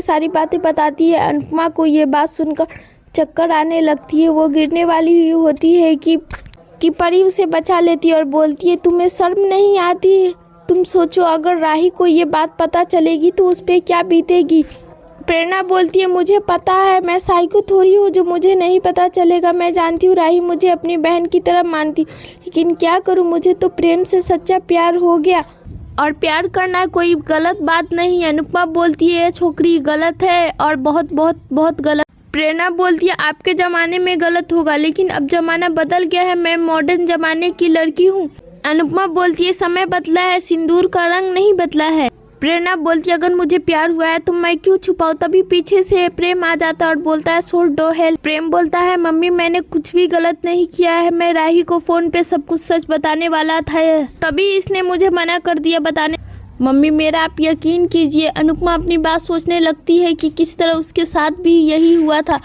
ये सारी बातें बताती है। अनुपमा को ये बात सुनकर चक्कर आने लगती है। वो गिरने वाली ही होती है कि परी उसे बचा लेती है और बोलती है, तुम्हें शर्म नहीं आती है? तुम सोचो, अगर राही को ये बात पता चलेगी तो उस पर क्या बीतेगी। प्रेरणा बोलती है, मुझे पता है, मैं साइको थोड़ी हूँ जो मुझे नहीं पता चलेगा। मैं जानती हूँ राही मुझे अपनी बहन की तरह मानती, लेकिन क्या करूँ, मुझे तो प्रेम से सच्चा प्यार हो गया और प्यार करना कोई गलत बात नहीं है। अनुपमा बोलती है, छोकरी गलत है और बहुत बहुत बहुत गलत। प्रेरणा बोलती है, आपके ज़माने में गलत होगा, लेकिन अब ज़माना बदल गया है, मैं मॉडर्न ज़माने की लड़की हूँ। अनुपमा बोलती है, समय बदला है, सिंदूर का रंग नहीं बदला है। प्रेरणा बोलती है, अगर मुझे प्यार हुआ है तो मैं क्यों छुपाऊं। तभी पीछे से प्रेम आ जाता है और बोलता है, सो डो हेल्प। प्रेम बोलता है, मम्मी मैंने कुछ भी गलत नहीं किया है, मैं राही को फोन पे सब कुछ सच बताने वाला था, तभी इसने मुझे मना कर दिया बताने। मम्मी मेरा आप यकीन कीजिए। अनुपमा अपनी बात सोचने लगती है कि किस तरह उसके साथ भी यही हुआ था।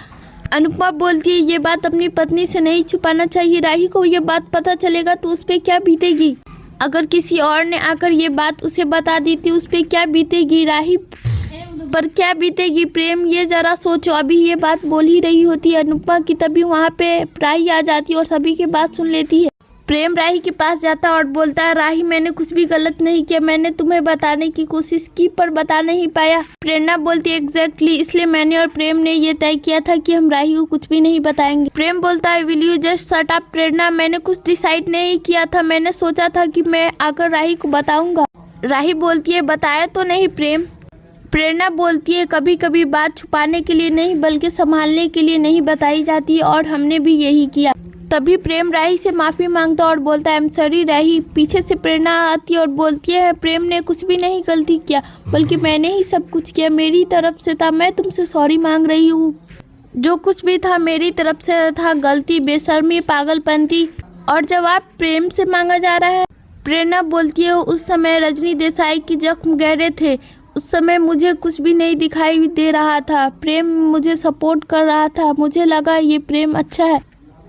अनुपमा बोलती है, ये बात अपनी पत्नी से नहीं छुपाना चाहिए, राही को ये बात पता चलेगा तो उस पर क्या बीतेगी। अगर किसी और ने आकर ये बात उसे बता दी थी, उस पर क्या बीतेगी, राही पर क्या बीतेगी। प्रेम ये जरा सोचो, अभी ये बात बोल ही रही होती है अनुपमा की, तभी वहाँ पे राही आ जाती है और सभी की बात सुन लेती है। प्रेम राही के पास जाता है और बोलता है, राही मैंने कुछ भी गलत नहीं किया, मैंने तुम्हें बताने की कोशिश की पर बता नहीं पाया। प्रेरणा बोलती है, एग्जैक्टली, इसलिए मैंने और प्रेम ने ये तय किया था कि हम राही को कुछ भी नहीं बताएंगे। प्रेम बोलता है, will you just shut up Prerna, मैंने कुछ डिसाइड नहीं किया था, मैंने सोचा था कि मैं आकर राही को बताऊंगा। राही बोलती है, बताया तो नहीं प्रेम। प्रेरणा बोलती है, कभी कभी बात छुपाने के लिए नहीं बल्कि संभालने के लिए नहीं बताई जाती और हमने भी यही किया। तभी प्रेम राही से माफ़ी मांगता और बोलता है, आई एम सॉरी राही। पीछे से प्रेरणा आती है और बोलती है, प्रेम ने कुछ भी नहीं गलती किया, बल्कि मैंने ही सब कुछ किया, मेरी तरफ से था, मैं तुमसे सॉरी मांग रही हूँ, जो कुछ भी था मेरी तरफ से था, गलती, बेशर्मी, पागलपंती। और जवाब प्रेम से मांगा जा रहा है। प्रेरणा बोलती है, उस समय रजनी देसाई की जख्म गहरे थे, उस समय मुझे कुछ भी नहीं दिखाई दे रहा था, प्रेम मुझे सपोर्ट कर रहा था, मुझे लगा ये प्रेम अच्छा है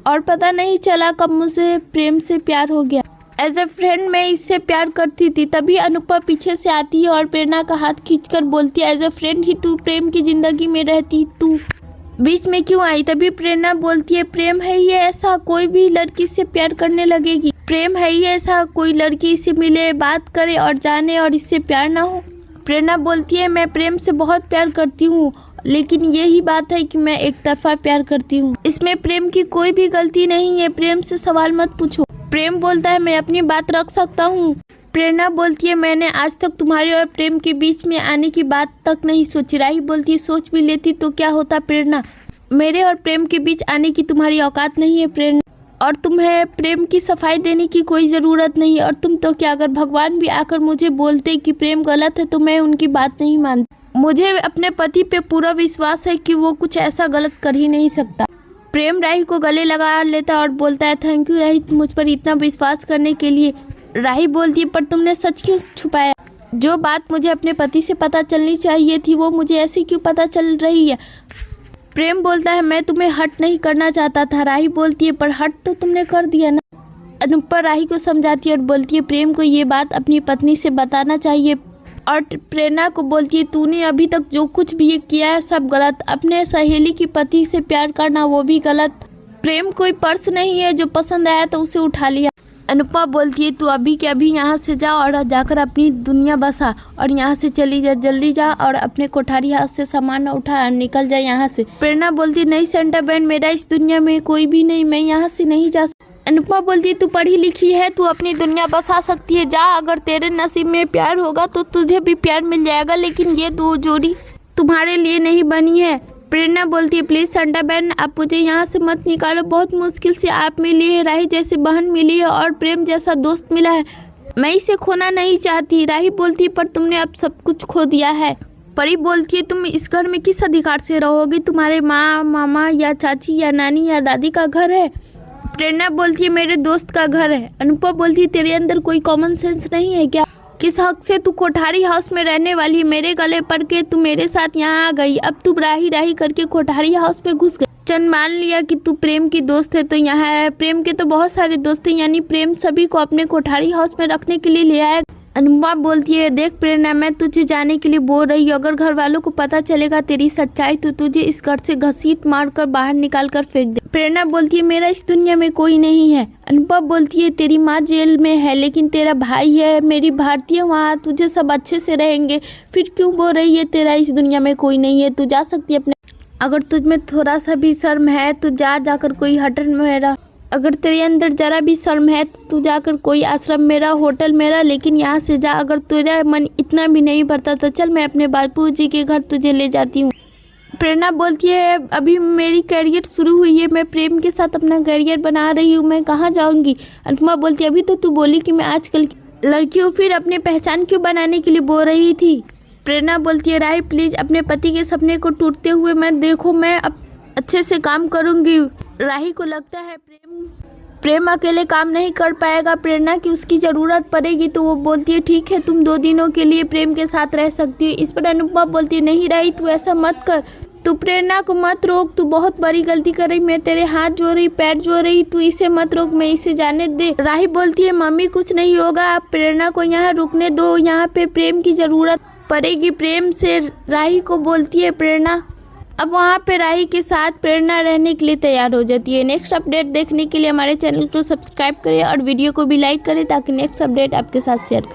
और पता नहीं चला कब मुझे प्रेम से प्यार हो गया। एज ए फ्रेंड मैं इससे प्यार करती थी। तभी अनुपमा पीछे से आती है और प्रेरणा का हाथ खींचकर बोलती है, एज ए फ्रेंड ही तू प्रेम की जिंदगी में रहती, तू बीच में क्यों आई। तभी प्रेरणा बोलती है, प्रेम है ही ऐसा, कोई भी लड़की से प्यार करने लगेगी, प्रेम है ही ऐसा, कोई लड़की से मिले, बात करे और जाने और इससे प्यार ना हो। प्रेरणा बोलती है, मैं प्रेम से बहुत प्यार करती हूँ, लेकिन यही बात है कि मैं एक तरफा प्यार करती हूँ, इसमें प्रेम की कोई भी गलती नहीं है, प्रेम से सवाल मत पूछो। प्रेम बोलता है, मैं अपनी बात रख सकता हूँ। प्रेरणा बोलती है, मैंने आज तक तुम्हारे और प्रेम के बीच में आने की बात तक नहीं सोची। राही बोलती है, सोच भी लेती तो क्या होता प्रेरणा, मेरे और प्रेम के बीच आने की तुम्हारी औकात नहीं है प्रेरणा, और तुम्हें प्रेम की सफाई देने की कोई ज़रूरत नहीं है। और तुम तो क्या, अगर भगवान भी आकर मुझे बोलते कि प्रेम गलत है तो मैं उनकी बात नहीं मानती। मुझे अपने पति पे पूरा विश्वास है कि वो कुछ ऐसा गलत कर ही नहीं सकता। प्रेम राही को गले लगा लेता और बोलता है, थैंक यू राही मुझ पर इतना विश्वास करने के लिए। राही बोलती है, पर तुमने सच क्यों छुपाया, जो बात मुझे अपने पति से पता चलनी चाहिए थी वो मुझे ऐसी क्यों पता चल रही है। प्रेम बोलता है, मैं तुम्हें हर्ट नहीं करना चाहता था। राही बोलती है, पर हर्ट तो तुमने कर दिया ना। अनुपमा राही को समझाती है और बोलती है, प्रेम को ये बात अपनी पत्नी से बताना चाहिए। और प्रेरणा को बोलती है, तूने अभी तक जो कुछ भी किया है सब गलत, अपने सहेली की पति से प्यार करना वो भी गलत। प्रेम कोई पर्स नहीं है जो पसंद आया तो उसे उठा लिया। अनुपमा बोलती है, तू अभी के अभी यहाँ से जा और जाकर अपनी दुनिया बसा और यहाँ से चली जा, जल्दी जा और अपने कोठारी हाउस से सामान उठा और निकल जा यहाँ से। प्रेरणा बोलती है, नहीं सेंटा बैंड, मेरा इस दुनिया में कोई भी नहीं, मैं यहाँ से नहीं जा। अनुपमा बोलती है, तू पढ़ी लिखी है, तू अपनी दुनिया बसा सकती है, जा, अगर तेरे नसीब में प्यार होगा तो तुझे भी प्यार मिल जाएगा, लेकिन ये दो जोड़ी तुम्हारे लिए नहीं बनी है। प्रेरणा बोलती है, प्लीज़ संटा बहन आप मुझे यहाँ से मत निकालो, बहुत मुश्किल से आप मिली है, राही जैसी बहन मिली है और प्रेम जैसा दोस्त मिला है, मैं इसे खोना नहीं चाहती। राही बोलती है, पर तुमने अब सब कुछ खो दिया है। परी बोलती है, तुम इस घर में किस अधिकार से रहोगी, तुम्हारे माँ, मामा या चाची या नानी या दादी का घर है। प्रेरणा बोलती है, मेरे दोस्त का घर है। अनुपमा बोलती है, तेरे अंदर कोई कॉमन सेंस नहीं है क्या, किस हक से तू कोठारी हाउस में रहने वाली, मेरे गले पड़ के तू मेरे साथ यहाँ आ गई, अब तू राही राही करके कोठारी हाउस में घुस गई। चंद मान लिया कि तू प्रेम की दोस्त है तो यहाँ है, प्रेम के तो बहुत सारे दोस्त हैं, यानी प्रेम सभी को अपने कोठारी हाउस में रखने के लिए ले आया। अनुपमा बोलती है, देख प्रेरणा, मैं तुझे जाने के लिए बोल रही हूँ, अगर घर वालों को पता चलेगा तेरी सच्चाई तो तुझे इस घर से घसीट मार कर बाहर निकाल कर फेंक दे। प्रेरणा बोलती है, मेरा इस दुनिया में कोई नहीं है। अनुपमा बोलती है, तेरी माँ जेल में है लेकिन तेरा भाई है, मेरी भारतीय, वहाँ तुझे सब अच्छे से रहेंगे, फिर क्यों बोल रही है तेरा इस दुनिया में कोई नहीं है। तू जा सकती है अपने, अगर तुझ में थोड़ा सा भी शर्म है तो जाकर कोई होटल में रह, अगर तेरे अंदर जरा भी शर्म है तो तू जाकर कोई आश्रम में रह, होटल में रह, लेकिन यहाँ से जा। अगर तेरा मन इतना भी नहीं भरता तो चल, मैं अपने बापू जी के घर तुझे ले जाती हूँ। प्रेरणा बोलती है, अभी मेरी कैरियर शुरू हुई है, मैं प्रेम के साथ अपना कैरियर बना रही हूँ, मैं कहाँ जाऊँगी। अनुपमा बोलती है, अभी तो तू बोली कि मैं आजकल की लड़की हूँ, फिर अपने पहचान क्यों बनाने के लिए बोल रही थी। प्रेरणा बोलती है, राही प्लीज अपने पति के सपने को टूटते हुए मैं देखो, मैं अच्छे से काम करूंगी। राही को लगता है प्रेम अकेले काम नहीं कर पाएगा, प्रेरणा की उसकी ज़रूरत पड़ेगी, तो वो बोलती है, ठीक है तुम 2 दिनों के लिए प्रेम के साथ रह सकती है। इस पर अनुपमा बोलती है, नहीं राही तू ऐसा मत कर, तू प्रेरणा को मत रोक, तू बहुत बड़ी गलती कर रही, मैं तेरे हाथ जोड़ रही, पैर जोड़ रही, तू इसे मत रोक, मैं इसे जाने दे। राही बोलती है, मम्मी कुछ नहीं होगा, आप प्रेरणा को यहाँ रुकने दो, यहाँ पे प्रेम की ज़रूरत पड़ेगी। प्रेम से राही को बोलती है प्रेरणा। अब वहाँ पे राही के साथ प्रेरणा रहने के लिए तैयार हो जाती है। नेक्स्ट अपडेट देखने के लिए हमारे चैनल को सब्सक्राइब करें और वीडियो को भी लाइक करें ताकि नेक्स्ट अपडेट आपके साथ शेयर कर